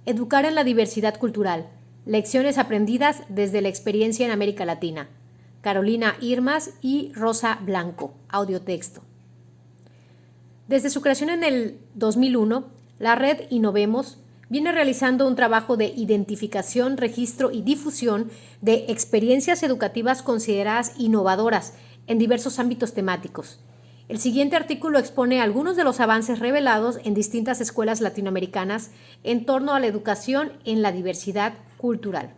Educar en la diversidad cultural. Lecciones aprendidas desde la experiencia en América Latina. Carolina Irmas y Rosa Blanco. Audiotexto. Desde su creación en el 2001, la red Innovemos viene realizando un trabajo de identificación, registro y difusión de experiencias educativas consideradas innovadoras en diversos ámbitos temáticos. El siguiente artículo expone algunos de los avances revelados en distintas escuelas latinoamericanas en torno a la educación en la diversidad cultural.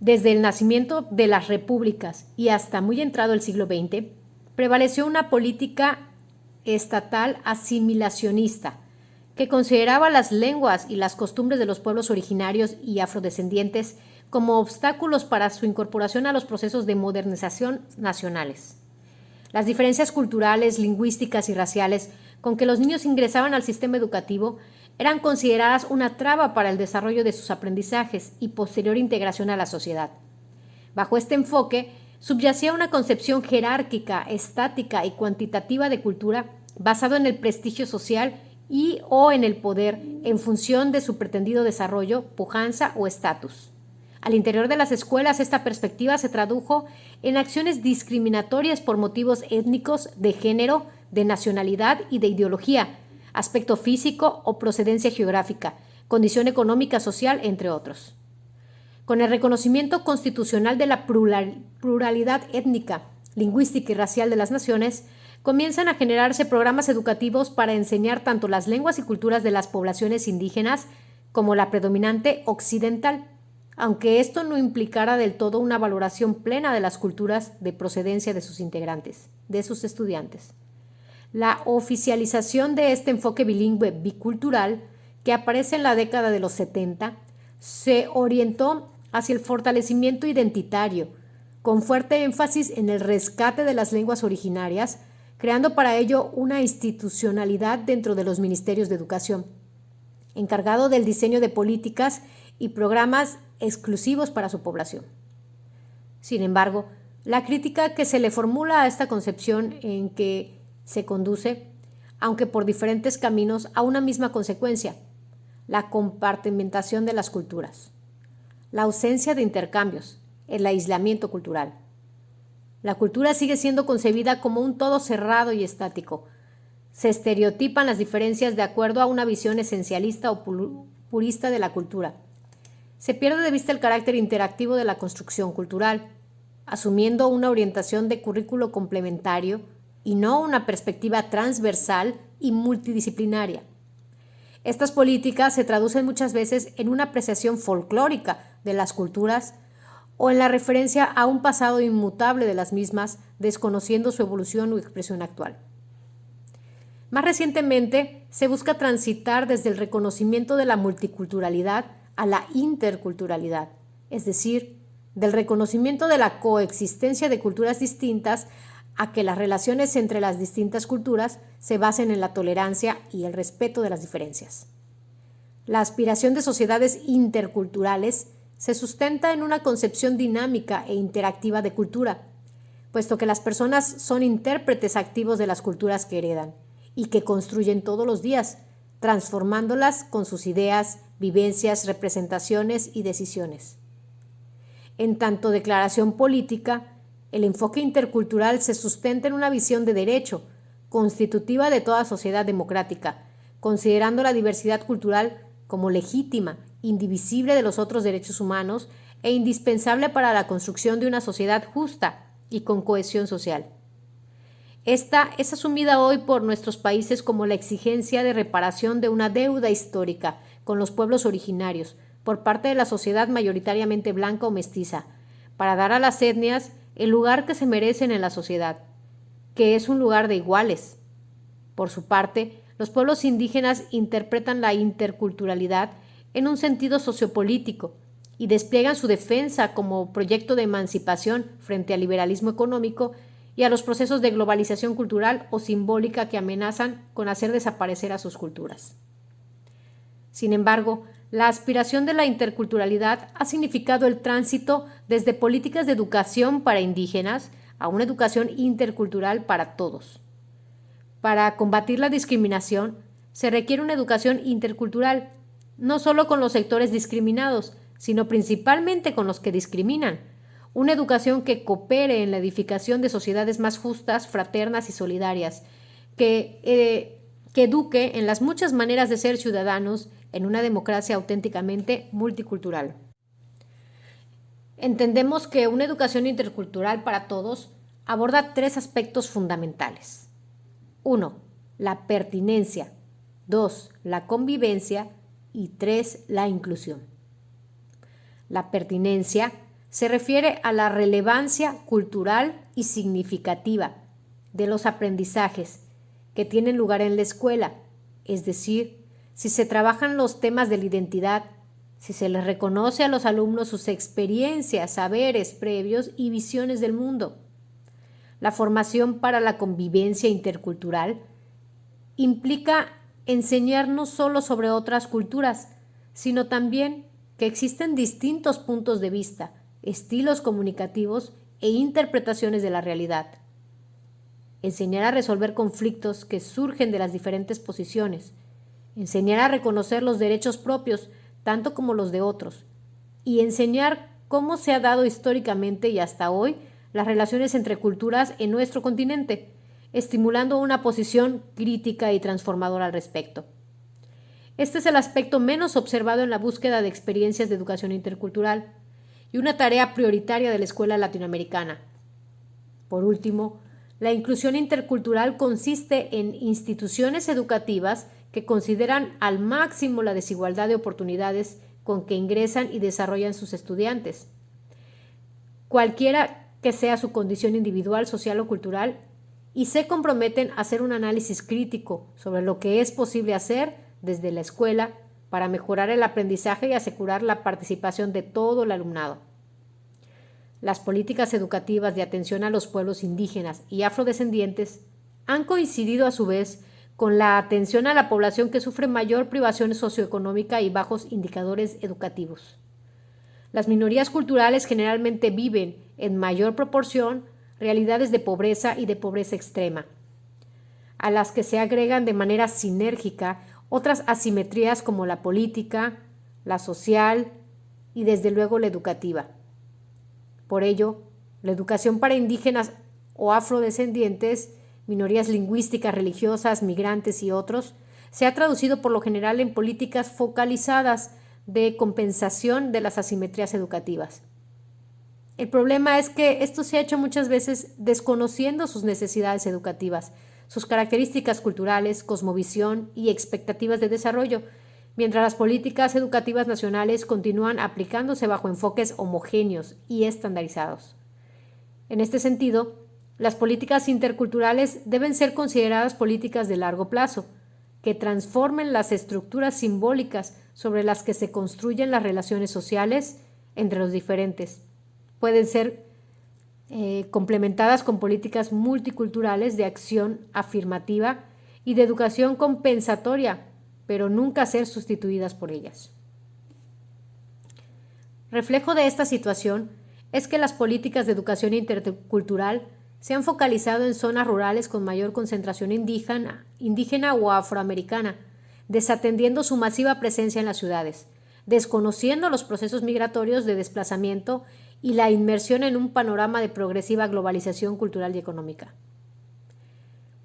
Desde el nacimiento de las repúblicas y hasta muy entrado el siglo XX, prevaleció una política estatal asimilacionista que consideraba las lenguas y las costumbres de los pueblos originarios y afrodescendientes como obstáculos para su incorporación a los procesos de modernización nacionales. Las diferencias culturales, lingüísticas y raciales con que los niños ingresaban al sistema educativo eran consideradas una traba para el desarrollo de sus aprendizajes y posterior integración a la sociedad. Bajo este enfoque, subyacía una concepción jerárquica, estática y cuantitativa de cultura basado en el prestigio social y o en el poder en función de su pretendido desarrollo, pujanza o estatus. Al interior de las escuelas, esta perspectiva se tradujo en acciones discriminatorias por motivos étnicos, de género, de nacionalidad y de ideología, aspecto físico o procedencia geográfica, condición económica, social, entre otros. Con el reconocimiento constitucional de la pluralidad étnica, lingüística y racial de las naciones, comienzan a generarse programas educativos para enseñar tanto las lenguas y culturas de las poblaciones indígenas como la predominante occidental, aunque esto no implicara del todo una valoración plena de las culturas de procedencia de sus integrantes, de sus estudiantes. La oficialización de este enfoque bilingüe bicultural, que aparece en la década de los 70, se orientó hacia el fortalecimiento identitario, con fuerte énfasis en el rescate de las lenguas originarias, creando para ello una institucionalidad dentro de los ministerios de educación, encargado del diseño de políticas y programas exclusivos para su población. Sin embargo, la crítica que se le formula a esta concepción en que se conduce, aunque por diferentes caminos, a una misma consecuencia: la compartimentación de las culturas, la ausencia de intercambios, el aislamiento cultural. La cultura sigue siendo concebida como un todo cerrado y estático. Se estereotipan las diferencias de acuerdo a una visión esencialista o purista de la cultura. Se pierde de vista el carácter interactivo de la construcción cultural, asumiendo una orientación de currículo complementario y no una perspectiva transversal y multidisciplinaria. Estas políticas se traducen muchas veces en una apreciación folclórica de las culturas o en la referencia a un pasado inmutable de las mismas, desconociendo su evolución o expresión actual. Más recientemente, se busca transitar desde el reconocimiento de la multiculturalidad a la interculturalidad, es decir, del reconocimiento de la coexistencia de culturas distintas a que las relaciones entre las distintas culturas se basen en la tolerancia y el respeto de las diferencias. La aspiración de sociedades interculturales se sustenta en una concepción dinámica e interactiva de cultura, puesto que las personas son intérpretes activos de las culturas que heredan y que construyen todos los días, transformándolas con sus ideas, vivencias, representaciones y decisiones. En tanto declaración política, el enfoque intercultural se sustenta en una visión de derecho, constitutiva de toda sociedad democrática, considerando la diversidad cultural como legítima, indivisible de los otros derechos humanos e indispensable para la construcción de una sociedad justa y con cohesión social. Esta es asumida hoy por nuestros países como la exigencia de reparación de una deuda histórica con los pueblos originarios por parte de la sociedad mayoritariamente blanca o mestiza, para dar a las etnias el lugar que se merecen en la sociedad, que es un lugar de iguales. Por su parte, los pueblos indígenas interpretan la interculturalidad en un sentido sociopolítico y despliegan su defensa como proyecto de emancipación frente al liberalismo económico y a los procesos de globalización cultural o simbólica que amenazan con hacer desaparecer a sus culturas. Sin embargo, la aspiración de la interculturalidad ha significado el tránsito desde políticas de educación para indígenas a una educación intercultural para todos. Para combatir la discriminación, se requiere una educación intercultural, no solo con los sectores discriminados, sino principalmente con los que discriminan. Una educación que coopere en la edificación de sociedades más justas, fraternas y solidarias, que eduque en las muchas maneras de ser ciudadanos en una democracia auténticamente multicultural. Entendemos que una educación intercultural para todos aborda tres aspectos fundamentales. 1. La pertinencia. 2. La convivencia. Y 3. La inclusión. La pertinencia se refiere a la relevancia cultural y significativa de los aprendizajes que tienen lugar en la escuela, es decir, si se trabajan los temas de la identidad, si se les reconoce a los alumnos sus experiencias, saberes previos y visiones del mundo. La formación para la convivencia intercultural implica enseñar no solo sobre otras culturas, sino también que existen distintos puntos de vista, estilos comunicativos e interpretaciones de la realidad. Enseñar a resolver conflictos que surgen de las diferentes posiciones, enseñar a reconocer los derechos propios, tanto como los de otros, y enseñar cómo se ha dado históricamente y hasta hoy las relaciones entre culturas en nuestro continente, estimulando una posición crítica y transformadora al respecto. Este es el aspecto menos observado en la búsqueda de experiencias de educación intercultural y una tarea prioritaria de la escuela latinoamericana. Por último, la inclusión intercultural consiste en instituciones educativas que consideran al máximo la desigualdad de oportunidades con que ingresan y desarrollan sus estudiantes. Cualquiera que sea su condición individual, social o cultural, y se comprometen a hacer un análisis crítico sobre lo que es posible hacer desde la escuela para mejorar el aprendizaje y asegurar la participación de todo el alumnado. Las políticas educativas de atención a los pueblos indígenas y afrodescendientes han coincidido a su vez con la atención a la población que sufre mayor privación socioeconómica y bajos indicadores educativos. Las minorías culturales generalmente viven en mayor proporción realidades de pobreza y de pobreza extrema, a las que se agregan de manera sinérgica otras asimetrías como la política, la social y desde luego la educativa. Por ello, la educación para indígenas o afrodescendientes, minorías lingüísticas, religiosas, migrantes y otros, se ha traducido por lo general en políticas focalizadas de compensación de las asimetrías educativas. El problema es que esto se ha hecho muchas veces desconociendo sus necesidades educativas, sus características culturales, cosmovisión y expectativas de desarrollo, mientras las políticas educativas nacionales continúan aplicándose bajo enfoques homogéneos y estandarizados. En este sentido, las políticas interculturales deben ser consideradas políticas de largo plazo, que transformen las estructuras simbólicas sobre las que se construyen las relaciones sociales entre los diferentes. Pueden ser complementadas con políticas multiculturales de acción afirmativa y de educación compensatoria, pero nunca ser sustituidas por ellas. Reflejo de esta situación es que las políticas de educación intercultural se han focalizado en zonas rurales con mayor concentración indígena o afroamericana, desatendiendo su masiva presencia en las ciudades, desconociendo los procesos migratorios de desplazamiento y la inmersión en un panorama de progresiva globalización cultural y económica.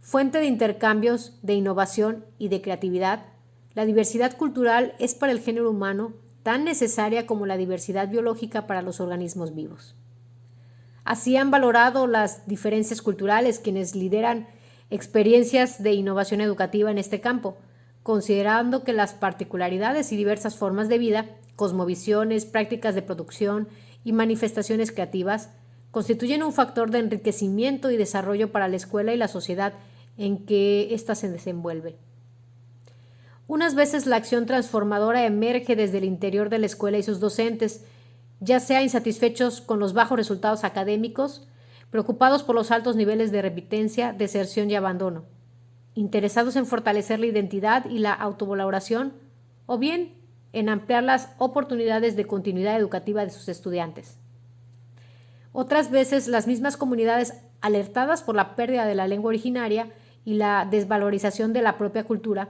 Fuente de intercambios, de innovación y de creatividad, la diversidad cultural es para el género humano tan necesaria como la diversidad biológica para los organismos vivos. Así han valorado las diferencias culturales quienes lideran experiencias de innovación educativa en este campo, considerando que las particularidades y diversas formas de vida, cosmovisiones, prácticas de producción y manifestaciones creativas constituyen un factor de enriquecimiento y desarrollo para la escuela y la sociedad en que ésta se desenvuelve. Unas veces la acción transformadora emerge desde el interior de la escuela y sus docentes, ya sea insatisfechos con los bajos resultados académicos, preocupados por los altos niveles de repitencia, deserción y abandono, interesados en fortalecer la identidad y la autovaloración, o bien en ampliar las oportunidades de continuidad educativa de sus estudiantes. Otras veces, las mismas comunidades alertadas por la pérdida de la lengua originaria y la desvalorización de la propia cultura,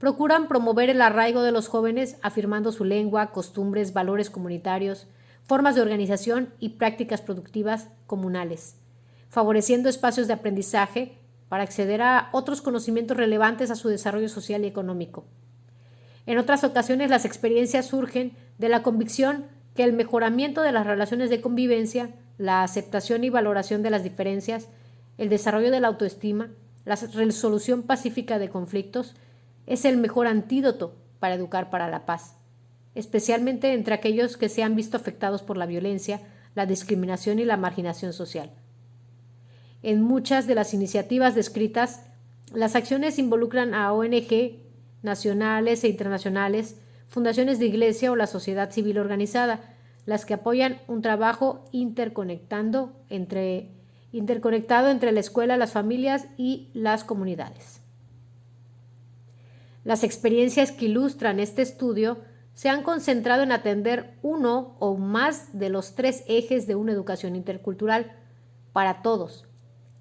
procuran promover el arraigo de los jóvenes afirmando su lengua, costumbres, valores comunitarios, formas de organización y prácticas productivas comunales, favoreciendo espacios de aprendizaje para acceder a otros conocimientos relevantes a su desarrollo social y económico. En otras ocasiones, las experiencias surgen de la convicción que el mejoramiento de las relaciones de convivencia, la aceptación y valoración de las diferencias, el desarrollo de la autoestima, la resolución pacífica de conflictos, es el mejor antídoto para educar para la paz, especialmente entre aquellos que se han visto afectados por la violencia, la discriminación y la marginación social. En muchas de las iniciativas descritas, las acciones involucran a ONG nacionales e internacionales, fundaciones de iglesia o la sociedad civil organizada, las que apoyan un trabajo interconectado entre la escuela, las familias y las comunidades. Las experiencias que ilustran este estudio se han concentrado en atender uno o más de los 3 ejes de una educación intercultural para todos,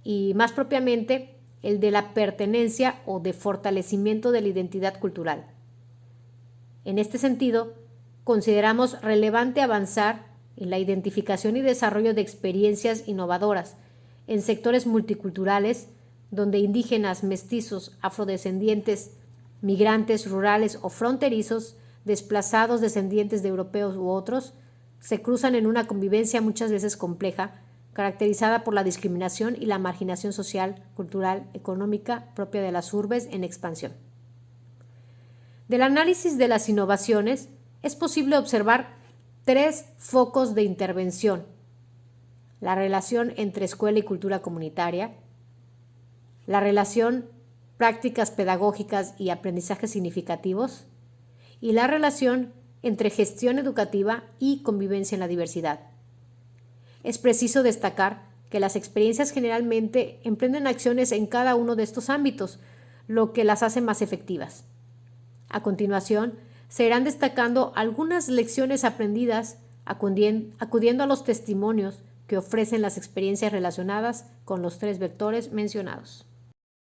y más propiamente el de la pertenencia o de fortalecimiento de la identidad cultural. En este sentido, consideramos relevante avanzar en la identificación y desarrollo de experiencias innovadoras en sectores multiculturales donde indígenas, mestizos, afrodescendientes, migrantes, rurales o fronterizos, desplazados, descendientes de europeos u otros, se cruzan en una convivencia muchas veces compleja, caracterizada por la discriminación y la marginación social, cultural, económica propia de las urbes en expansión. Del análisis de las innovaciones es posible observar 3 focos de intervención: la relación entre escuela y cultura comunitaria, la relación prácticas pedagógicas y aprendizajes significativos, y la relación entre gestión educativa y convivencia en la diversidad. Es preciso destacar que las experiencias generalmente emprenden acciones en cada uno de estos ámbitos, lo que las hace más efectivas. A continuación, se irán destacando algunas lecciones aprendidas acudiendo a los testimonios que ofrecen las experiencias relacionadas con los 3 vectores mencionados.